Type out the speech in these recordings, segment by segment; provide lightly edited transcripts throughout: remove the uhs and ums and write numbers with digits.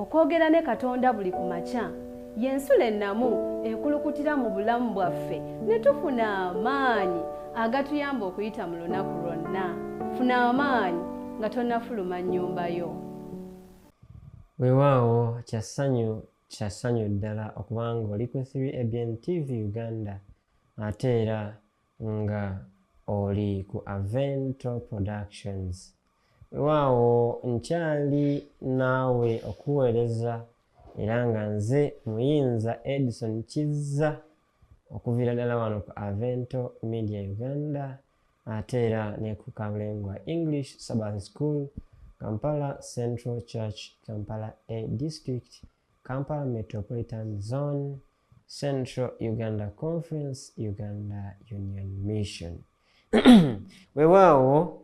okwogera ne Katonda buli ku makya y'ensula ennamu ekulukutira mu bulamu bwaffe ne tufuna amaanyi agatuyamba okuyita mu lunaku lwonna. Funa amaanyi nga tonnafuluma nnyumba yo. Weewaawo kyasanyu ddala okubanga oli ku 3ABN TV Uganda ate era nga oli ku Avento Productions. Weewaawo nkyali naawe okuweereza era nga nze Muyinza Edison Kizza okuviira ddala wano ku Avento Media Uganda ate era ne ku Kabulengwa English Sabbath School, Kampala Central Church, Kampala A District, Kampala Metropolitan Zone, Central Uganda Conference, Uganda Union Mission. Weewaawo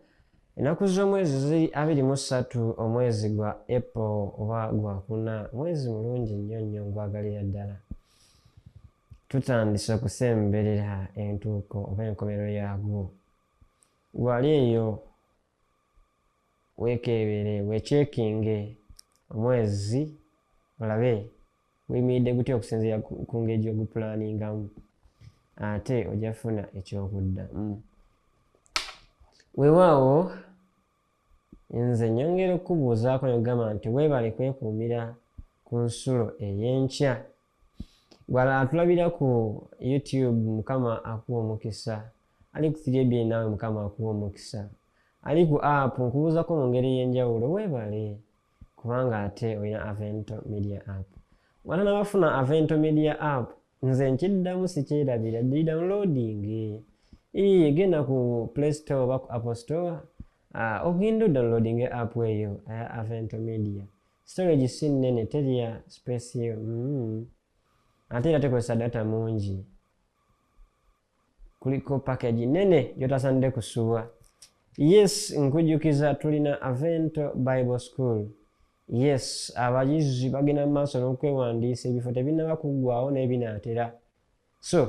ennaku z'omwezi ziri 23 omwezi gwa April oba gwa kuna, mwezi mulungi nnyo ngwagalira ddala. Tutandise okusemberera entuuko oba enkomerero yaagwo. Gwali eyo weekebere weekyekinge omwezi olabe guyimiridde gutya okusinziira ku ngeri gy'ogupulaningamu ate ojja funa ekyokuddamu. Weewaawo nze nnyongera okubuuzaako ne kugamba nti weebale kwekuumira ku nsulo ey'enkya. Gwala atulabira ku YouTube Mukama akuwa omukisa, ali ku 3ABN nawe Mukama akuwa omukisa, ali ku app nkubuuzako mu ngeri y'enjawulo weebale kubanga ate olina Avento Media app. Wala n'abafuna Avento Media app nze nkiddamu sikyerabira ddi downloading. Genda ku Play Store oba ku Apple Store ogenda downloading app eyo aya Avento Media. Storage si nnene terya space yo ate era tekozesa data mungi. Kuliko package nnene gyotasanidde kusuwa. Yes, nkujjukiza tulina Avento Bible School. Yes, abayizi bagenda mu maaso n'okwewandiisa, ebifo tebinnaba kuggwaawo n'ebinaatera. So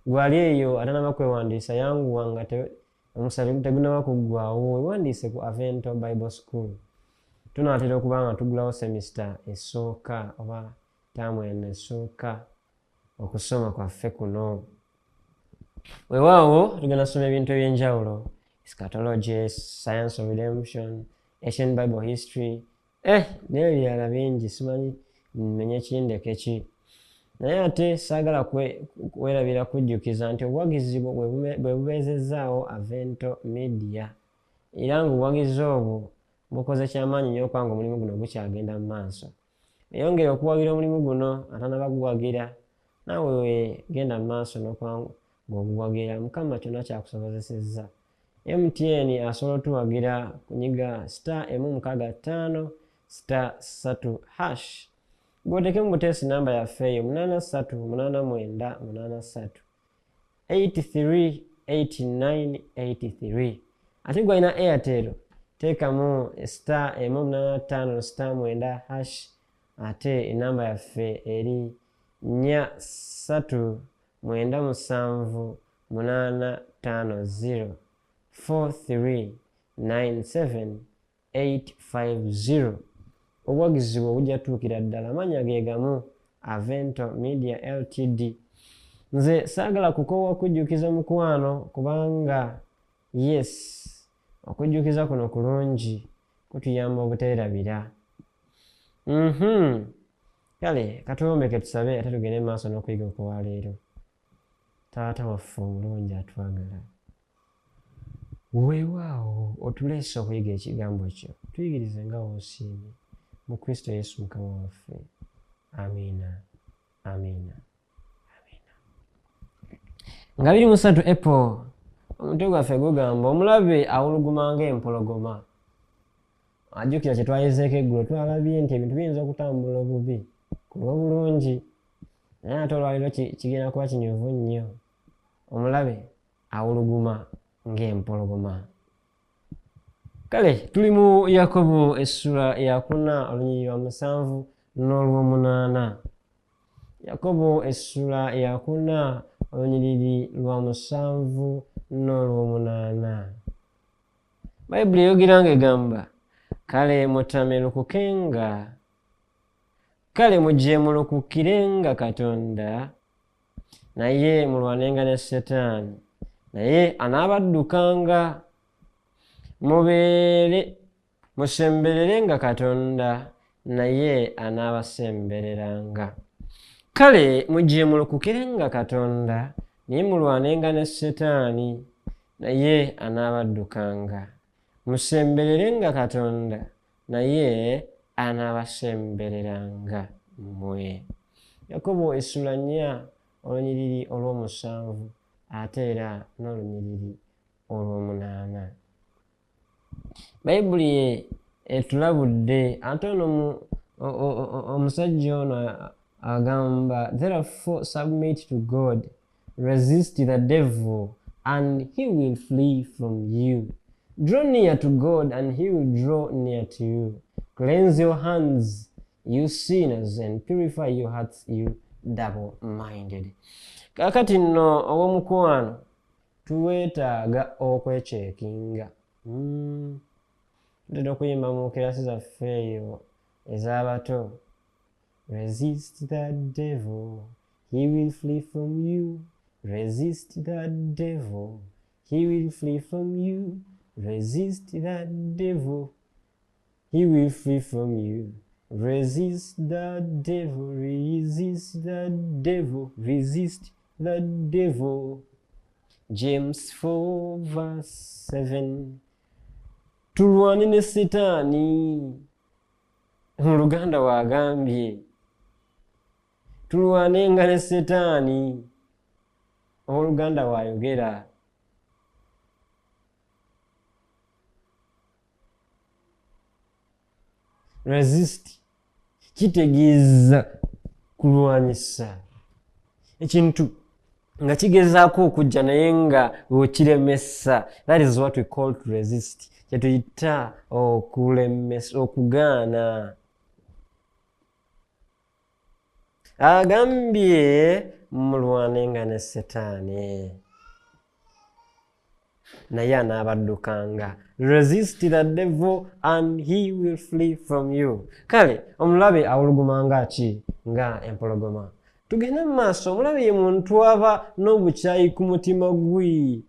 gwali eyo atanaba kwewandiisa yanguwa nga omusabe tegunnaba kuggwaawo, wewandiise ku Avento Bible School. Tunaatera okuba nga tugulawo semester esooka oba taamu eno esooka okusoma kwaffe kuno. Weewaawo tugenda kusoma ebintu eby'enjawulo: eschatology, science of redemption, ancient Bible history, n'ebirala bingi simanyi mmenye kindeke ki. Naye ate saagala kwerabira kujjukiza nti obuwagizi bwe bubeezezzaawo Avento Media era ng'obuwagizi obwo bukoze kyamaanyi nnyo okubanga omulimu guno gukyagenda mu maaso. Eyongera okuwagira omulimu guno atanaba guwagira naawe wegenda mu maaso n'okubanga ng'oguwagira, Mukama kyonna kyakusobozesezza. MTN asobola otuwagira kunyiga *165*3 *3 gw'oteekemu buteesi namba yaffe eyo 838983 838983. Ate gw'alina Airtel teekamu *185*9 ate enamba yaffe eri 439750439750. Obuwagizi bwe bujja tuukira ddala. Amannya ge gamu: Avento Media Ltd. Nze saagala kukoowa kujjukiza mukwano kubanga yes, okujjukiza kuno kulungi kutuyamba obuteerabira. Kale katuwombeke tusabe ate tugende maaso n'okuyiga okuwa leero. Taata waffe omulungi atwagala, weewaawo otuleese okuyiga ekigambo kyo, tuyigirize nga woosiimye mu Kristo Yesu Mukama waffe. Amiina, amiina, amiina. Nga 23 April omutwe gwaffe gugamba omulabe awuluguma ng'empologoma. Ajjukira kye twayizeeko eggulo, twalabye nti ebintu biyinza okutambula obubi kuba bulungi naye ate olwaliro kigenda kuba kinyuvu nnyo. Omulabe awuluguma ng'empologoma. Kale tuli mu Yakobo essula ya 4 olunyiriri lwa 7 n'olw'omunaana. Yakobo essula ya 4 olunyiriri lwa 7 n'olw'omunaana. Bayibuli eyogera ng'egamba, kale mutamerukukenga kale mujje mulukukirenga Katonda naye mulwanenga ne Setaani naye anaabaddukanga. Musembererenga Katonda naye anaabasembereranga. Kale mujje mulukukirenga Katonda naye mulwanenga ne Setaani naye anaabaddukanga. Musembererenga Katonda naye anaabasembereranga mmwe. Yakobo essula 4 olunyiriri olw'omusanvu ate era n'olunyiriri olw'omunaana. Bayibuli etulabudde ate ono omusajja ono agamba, therefore submit to God, resist the devil and he will flee from you. Draw near to God and he will draw near to you. Cleanse your hands, you sinners, and purify your hearts, you double-minded. Kakati nno ow'omukwano tuweetaaga okwechekinga. Tutera okuyimba mu kirasi zaffe eyo ez'abato. Resist the devil, he will flee from you. Resist the devil, he will flee from you. Resist the devil, he will flee from you. Resist the devil, resist the devil, resist the devil. James 4 verse 7. Tulwane ne Setaani. Oluganda wagambye tulwanenga ne Setaani. Oluganda wayogera. Resist kitegeeza kulwanyisa ekintu nga kigezaako okujja naye nga okiremesa. That is what we call to resist. Kyetuyita okulemesa, okugaana. Agambye mulwanenga ne Setaani naye anaabaddukanga. Resist the devil and he will flee from you. Kale omulabe awulugumanga ki nga empologoma. Tugende mu maaso. Omulabe ye muntu aba n'obukyayi ku mutima gwe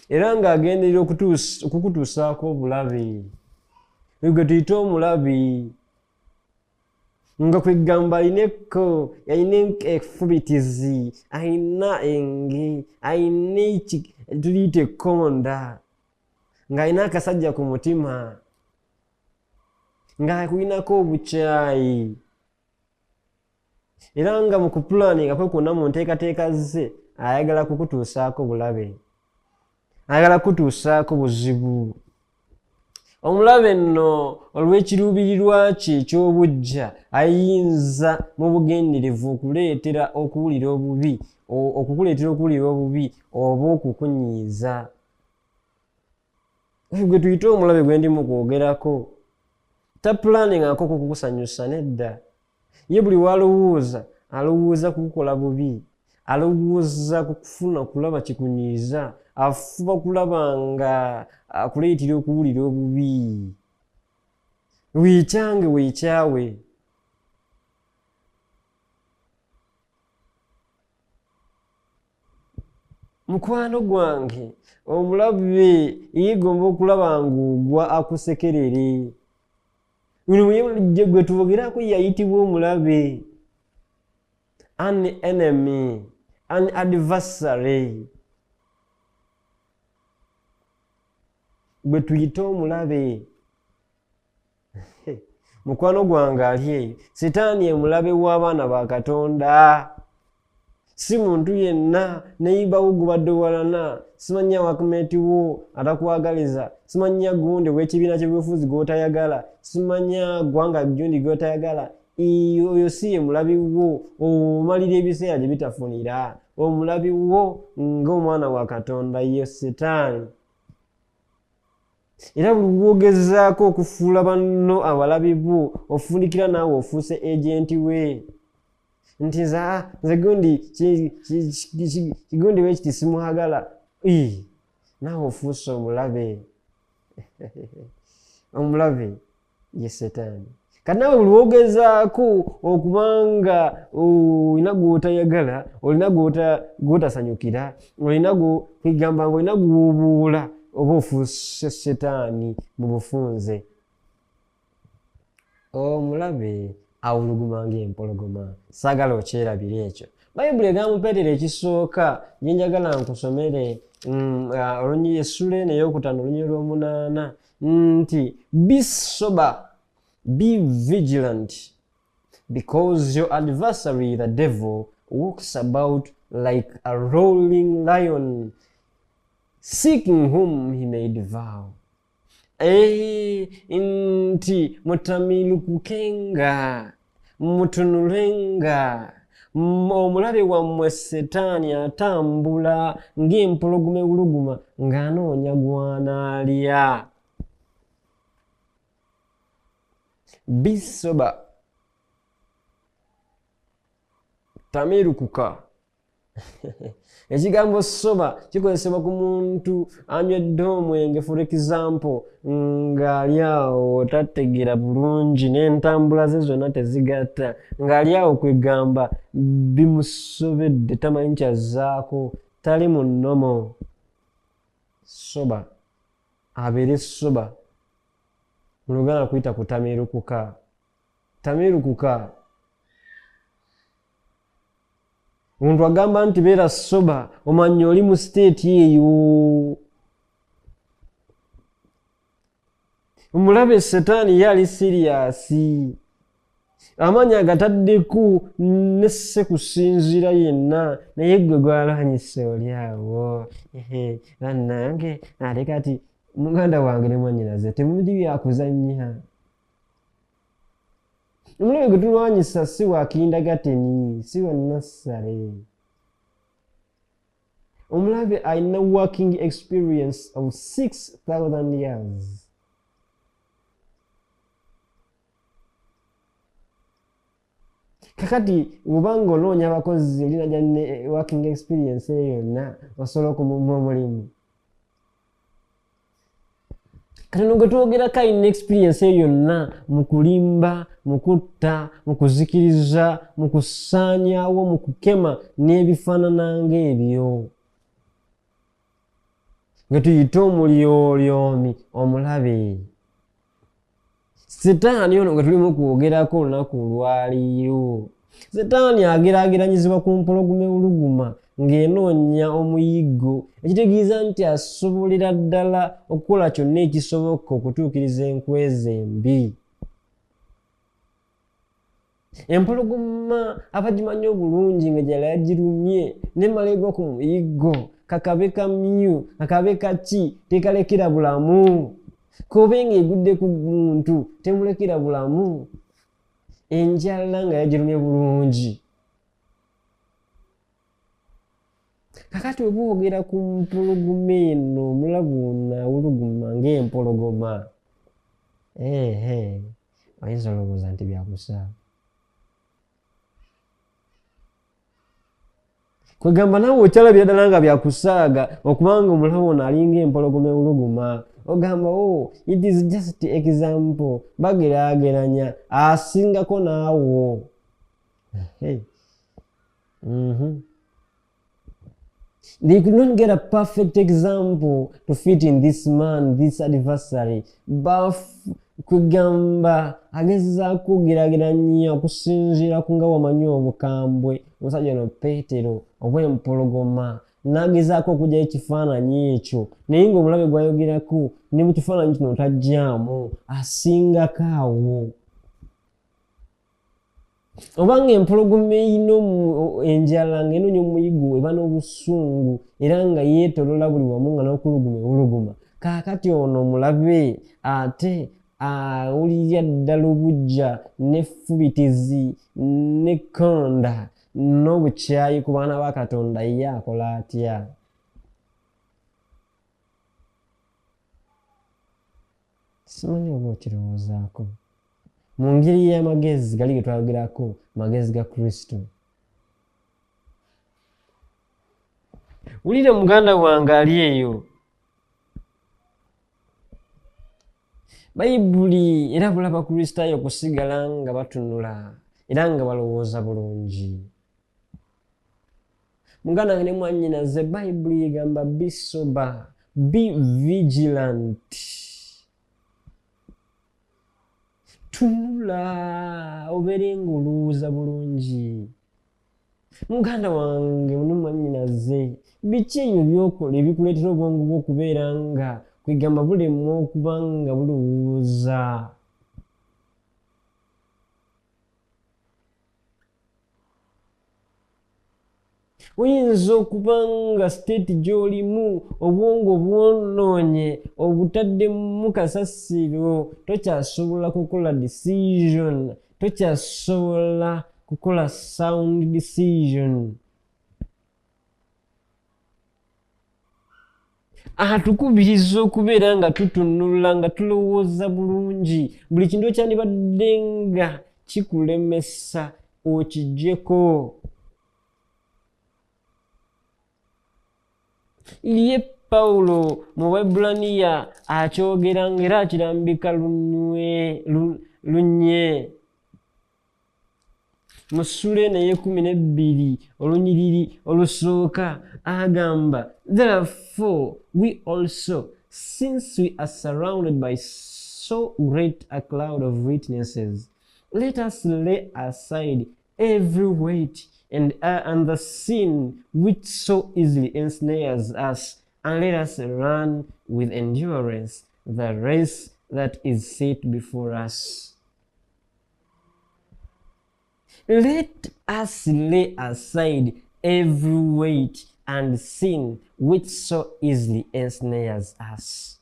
era ng'agenderera okukutuusaako obulabe. Gwe tuyita omulabe. Nga kwegamba alina ekifubitizi, alina enge, alina tuliyita ekkonda, ng'alina akasajja ku mutima, ng'akulinako obukyayi. Era nga mu kupulaninga kwe kwonna mu nteekateeka ze ayagala kukutuusaako bulabe, ayagala kukutuusaako buzibu. Omulabe nno olw'ekiruubirirwa kye eky'obujja ayinza mu bugenderevu okukuleetera okuwulira obubi oba okukunyiiza. Gwe tuyita omulabe gwe ndimu kwogerako. Tapulanningako kukusanyusa nedda. Ye buli w'alowooza alowooza kukukola bubi, alowooza kukufuna kulaba kikunyiiza, afuba kulaba nga akuleetera okuwulira obubi. Weekyange weekyawe. Mukwano gwange omulabe yeegomba okulaba ng'ogwa akusekerere. Bino muyemulujje gwe tubogerako yayitibwa omulabe. An enemy, an adversary. Gwe tuyita omulabe. Mukwano gwange ali eyo. Setaani ye mulabe w'abaana ba Katonda. Si muntu yenna neyibawo gubadde walana. Simanya wakumeti wo atakwagaliza. Simanya gundi w'ekibiina ky'ebyobufuzi gw'otayagala. Simanya gwanga gundi gw'otayagala. Oyo si ye mulabi wo omalira ebiseera gye bitafunira. Omulabi wo ng'omwana wa Katonda ye Setaani. Era buli lwogezaako okufuula banno abalabi bo ofundikira naawe ofuuse ejenti we. Nti nze gundi kigundi w'ekiti simwagala. Naawe ofuuse omulabe. Omulabe ye Setaani. kati nawe buli wogezaako okubanga olina gw'otayagala, olina gw'otasanyukira, olina kwigamba nga olina gw'obuula, oba ofuuse setaani mu bufunze. Omulabe awuluguma ng'empologoma. Saagala okyerabira ekyo. Bayibuli egamba Peetero ekisooka gye njagala nkusomere essula eno ey'okutaano olunyiriri lw'omunaana nti be sober, be vigilant, because your adversary the devil walks about like a roaring lion, seeking whom he may devour. Nti mutamirukukenga, mutunulenga, omulabe wammwe Setaani atambula ng'empologoma ewuluguma ng'anoonya gw'anaalya. Be sober. Tamirukuka. Ekigambo soba kikozesebwa ku muntu anywedde omwenge, for example ng'ali awo tategeera bulungi n'entambula ze zonna tezigatta, ng'ali awo kwegamba bimusobedde tamanyi kyazzaako, tali mu nnomo. Soba abeere soba. Mu Luganda kuyita kutamirukuka. Tamirukuka. Omuntu agamba nti beera soba, omanya oli mu state eyo. Omulabe Setaani ye ali siriyasi. Amaanyi agataddeku nesse kusinziira yenna, naye gwe gwalwanyise oli awo. Bannange ate kati muganda wange ne mwannyinaze temuli byakuzannya. Omulabe gwe tulwanyisa si wa kindagateni, si wa nassale. Omulabe alina working experience of 6,000 years. Kakati bw'obanga onoonya abakozi olinaja ne working experience eyo yonna osobola okumumma omulimu. Katono gwe twogerako alina experience eyo yonna mu kulimba, mu kutta, mu kuzikiriza, mu kusaanyaawo, mu kukema n'ebifaanana ng'ebyo. Gwe tuyita omulyolyomi, omulabe. Setaani ono gwe tulimu kwogerako olunaku olwaliiro. Setaani ageraageranyizibwa ku mpologoma ewuluguma ng'enoonya omuyiggo, ekitegeeza nti asobolera ddala okukola kyonna ekisoboka okutuukiriza enkweza embi. Empologoma abagimanyi obulungi nga gyala yagirumye n'emala egwa ku muyiggo, kakabe kamyu, akabe kaki, tekalekera bulamu. Kobe ng'egudde ku muntu temulekera bulamu. Enjala nga yagirumye bulungi. Kakati bwe boogera ku mpologoma eno, omulabe ono awuluguma ng'empologoma, oyinza olowooza nti byakusaaga. Kwegamba naawe okyalabira ddala nga byakusaaga okubanga omulabe ono alinga empologoma ewuluguma. Ogamba it is just example, bageraageranya asingako naawo. They could not get a perfect example to fit in this man, this adversary. Kwegamba agezaako okugeraageranya okusinziira ku nga wamanyi obukambwe omusajja ono Peetero obw'empologoma, n'agezaako okugyayo ekifaananyi ekyo, naye ng'omulabe gwayogerako ne mu kifaananyi kino tajjaamu, asingako awo. Obanga empologoma eyina enjala ng'enoonya omuyiggo eba n'obusungu era nga yeetolola buli wamu nga n'okuluguma ewuluguma, kaakati ono omulabe ate awulirira ddala obujja n'effubitizi n'ekkonda n'obukyayi ku baana ba Katonda, ye akola atya? Simanyi oba okirowoozaako. Mu ngeri y'amagezi gali ge twayogerako, magezi ga Kristo. Wulira muganda wange ali eyo. bayibuli erabula abakristaayo okusigala nga batunula era nga balowooza bulungi. Muganda wange ne mwannyinaze, bayibuli egamba be sober, be vigilant. Tunula obeere ng'olowooza bulungi. Muganda wange ne mwannyinaze, biki ebyo by'okola ebikuleetera obwongo bwo okubeera nga kwegamba bulemwa okuba nga bulowooza? Oyinza okuba nga state gy'olimu obwongo bwonoonye obutaddemu kasasiro, tokyasobola kukola decision, tokyasobola kukola sound decision. Atukubiriza okubeera nga tutunula, nga tulowooza bulungi. Buli kintu ekyandibadde nga kikulemesa okiggyeko. Ye Pawulo mu Waebbulaniya akyogera ng'era akirambika lunye mu ssula eno ey'ekumi olunyiriri olusooka agamba, therefore we also, since we are surrounded by so great a cloud of witnesses, let us lay aside every weight and the sin which so easily ensnares us, and let us run with endurance the race that is set before us. Let us lay aside every weight and sin which so easily ensnares us.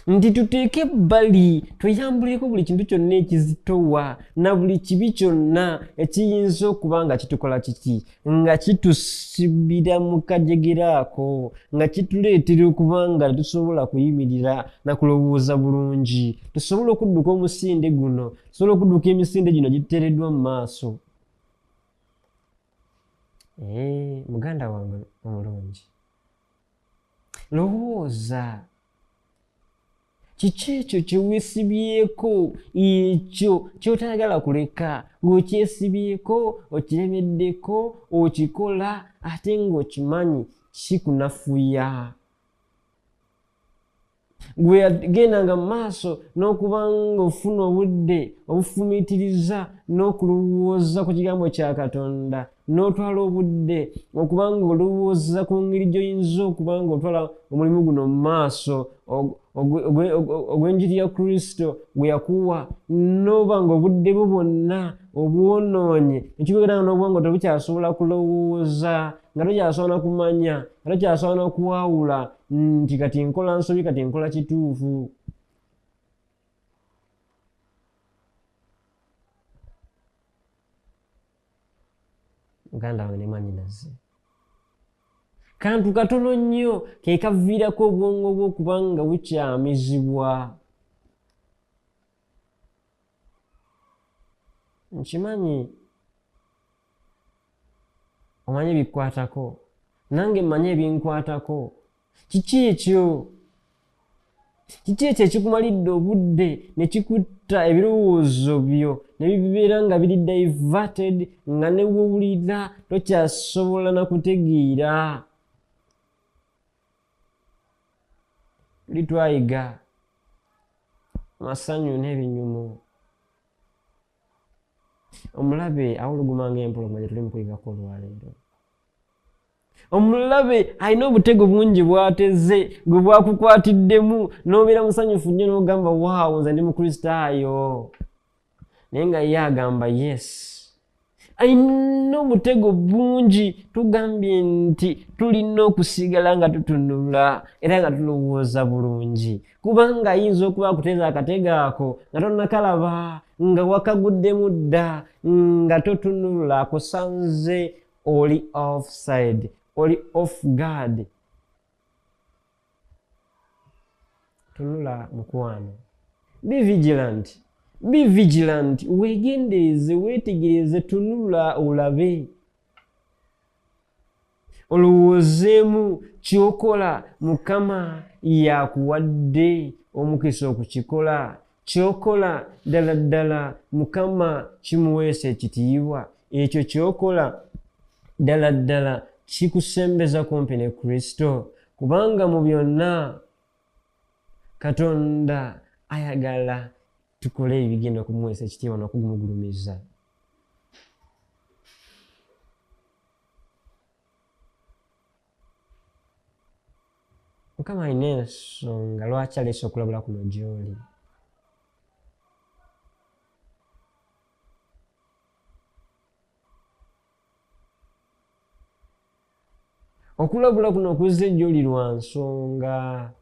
Nti tuteeke ebbali tweyambuleko buli kintu kyonna ekizitowa na buli kibi kyonna ekiyinza okuba nga kitukola kiki, nga kitusibira mu kajegera ako, nga kituleetera okuba nga tusobola kuyimirira na kulowooza bulungi, tusobola okudduka omusinde guno, tusobola okudduka emisinde gino giteereddwa mu maaso. Muganda wange omulungi, lowooza kiki ekyo kye weesibyeko, ekyo ky'otayagala kuleka, ng'okyesibyeko, okiremeddeko, okikola ate ng'okimanyi kikunafuya. Gwe yagendanga mu maaso n'okuba ng'ofuna obudde obufumiitiriza n'okulowooza ku kigambo kya Katonda, n'otwala obudde okuba ng'olowooza ku ngeri gy'oyinza okuba ng'otwala omulimu guno mu maaso ogw'enjiri ya Kristo gwe yakuwa, n'oba ng'obudde bwo bwonna obwonoonye ekikubeeranga n'obwongo tobukyasobola kulowooza, nga tokyasobola kumanya, nga tokyasobola kuwawula nti kati nkola nsobi, kati nkola kituufu. Muganda wange ne mwannyinaze, kantu katono nnyo ke kaviirako obwongo bwo okuba nga bukyamizibwa. Nkimanyi omanyi ebikkwatako, nange mmanyi ebinkwatako. Kiki ekyo? Kiki ekyo ekikumalidde obudde ne kikutta ebirowoozo byo ne bibeera nga biri diverted, nga ne wewulira tokyasobola na kutegeera? Tuli twayiga amasanyu n'ebinyumu. Omulabe awulugumanga empologoma gye tuli mu kuyigako olwaleero. Omulabe alina obutego bungi bw'ateze gwe bwakukwatiddemu n'obeera musanyufu nnyo n'ogamba waawo nze ndi mukristaayo. Naye nga ye agamba yes. Alina obutego bungi, tugambye nti tulina okusigala nga tutunula era nga tulowooza bulungi, kubanga ayinza okuba akuteeza akatego ako nga tonnakalaba, nga wakaguddemu dda, nga totunula, akusanze oli offside, oli off guard. Tunula mukwano. Be vigilant. Be vigilant. Weegendereze, weetegereze, tunula olabe. olowoozeemu kyokola Mukama yakuwadde omukisa okukikola. Kyokola ddala ddala Mukama kimuweesa ekitiibwa. Ekyo kyokola ddala ddala kikusembeza kumpi ne Kristo, kubanga mu byonna Katonda ayagala tukole ebigenda okumuweesa ekitiibwa n'okumugulumiza. Mukama alina ensonga lwaki aleese okulabula kuno gy'oli. Okulabula kuno kuzze gy'oli lwa nsonga.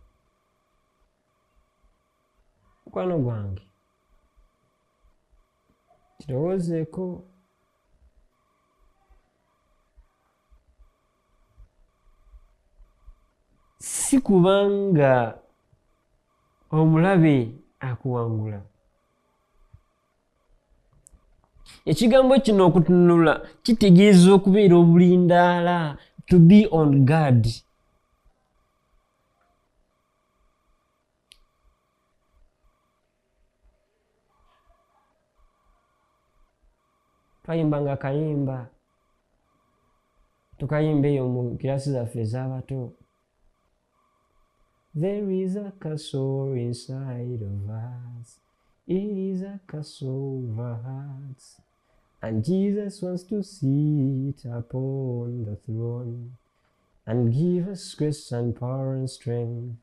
Mukwano gwange, kirowoozeeko. Si kubanga omulabe akuwangula. Ekigambo kino okutunula kitegeeza okubeera obulindaala, to be on guard. Twayimbanga akayimba, tukayimba eyo mu kirasi zaffe ez'abato. There is a castle inside of us. It is a castle of our hearts. And Jesus wants to sit upon the throne and give us grace and power and strength.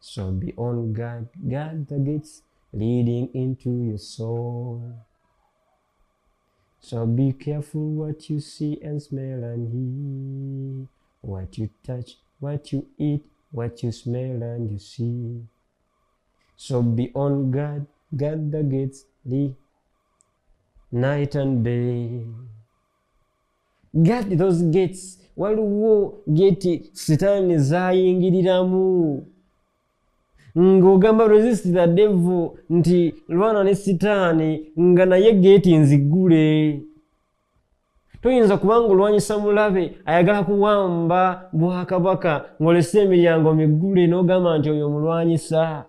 So be on guard, guard the gates leading into your soul. So be careful what you see and smell and hear, what you touch, what you eat, what you smell and you see. So be on guard, guard the gates, night and day. Guard those gates. Waliwo gate Sitaani zaayingiriramu. Ng'ogamba resist the devil nti lwana ne Sitaani nga naye gate nzigule. Toyinza kubanga olwanyisa mulabe ayagala kuwamba bwakabaka ng'olese emiryango miggule n'ogamba nti oyo mulwanyisa.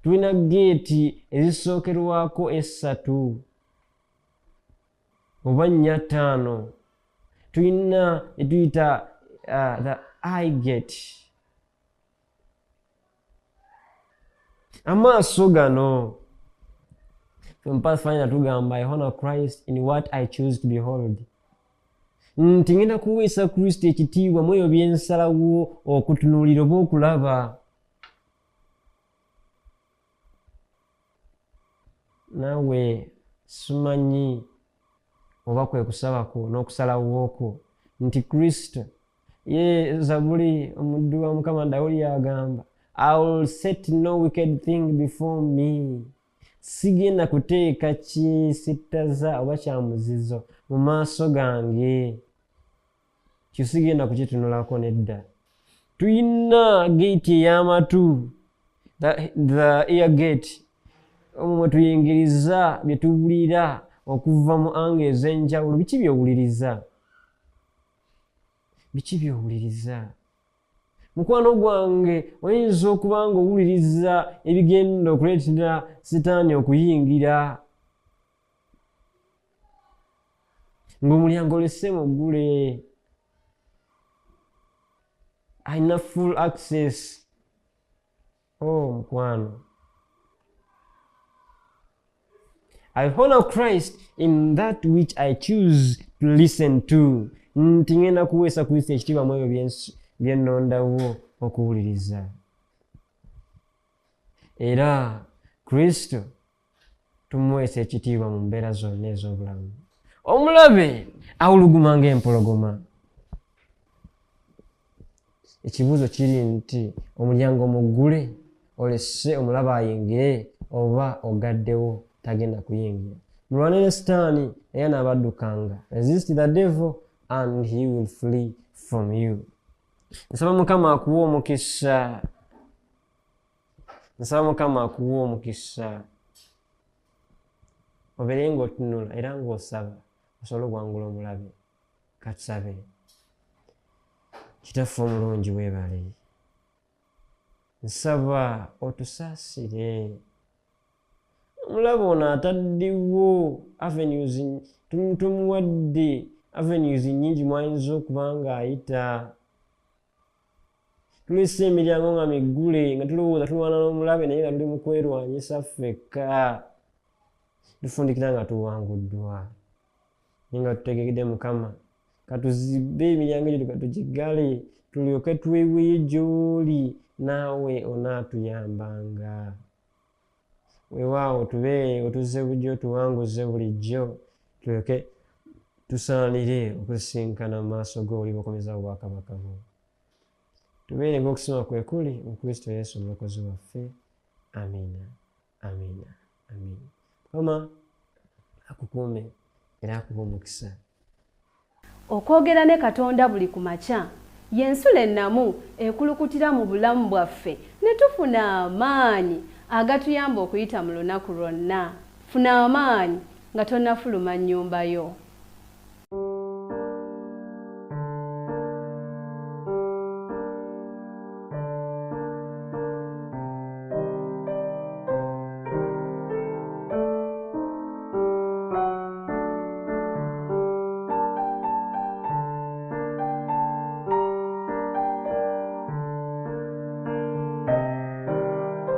Tulina geeti ezisookerwako 3 oba 4 5. Tulina etuyita the eye gate. Amaaso gano Pathfinder tugamba I honor Christ in what I choose to behold. Nti ngenda kuweesa Kristo ekitiibwa mu ebyo bye nsalawo okutunuulira oba okulaba. Naawe simanyi oba kwe kusaba kwo n'okusalawo kwo nti Kristo ye Zabuli omuddu wa Mukama Dawudi agamba I will set no wicked thing before me. Sigenda kuteeka kisittaza oba kya muzizo mu maaso gange. Kyo sigenda kukitunulako nedda. Tuyina gate ey'amatu, the ear gate. Omwo tuyingiriza bye tuwulira okuva mu anga ez'enjawulo. Biki by'owuliriza? Biki by'owuliriza? Mukwano gwange oyinza okuba ng'owuliriza ebigenda okuleetera Sitaani okuyingira. Ng'omulyango olese muggule. Alina full access. Oh mukwano. I honor Christ in that which I choose to listen to. Nti ngenda kuweesa Kristo ekitiibwa mu ebyo bye nnondawo okuwuliriza. Era Kristo tumuweesa ekitiibwa mu mbeera zonna ez'obulamu. Omulabe awuluguma ng'empologoma. Ekibuuzo kiri nti omulyango muggule olese omulabe ayingire oba ogaddewo tagenda kuyingira. Mulwane ne Sitaani era n'abaddukanga. Resist the devil and he will flee from you. Nsaba Mukama akuwa omukisa. Nsaba Mukama akuwa omukisa. Obeere ng'otunula era ng'osaba osobole okuwangula omulabe. Katusabe. Kitaffe omulungi weebale. Nsaba otusaasire. Omulaba ono ataddewo avenues, tumuwadde avenues nnyingi mwayinza okuba ng'ayita. Tulese emiryango nga miggule nga tulowooza tulwana n'omulabe naye nga tuli mu kwerwanyisa ffekka. Tufundikira nga tuwanguddwa. Naye nga tutegekedde Mukama katuzibe emiryango egyo katugigale tulyoke tweweeyo gy'oli naawe onaatuyambanga. Weewaawo tubeere otuze bulijjo tuwanguze bulijjo tulyoke tusaanire okusisinkana mu maaso go oli bw'okomeza obwakabaka bwo. Tubeere ng'okusima kwe kuli mu Kristo Yesu omulokozi waffe. Amiina, amiina, amiina. Mukama akukuume era akuwe omukisa. Okwogera ne Katonda buli ku makya y'ensula ennamu ekulukutira mu bulamu bwaffe ne tufuna amaanyi agatuyamba okuyita mu lunaku lwonna. Funa amaanyi nga tonnafuluma nnyumba yo.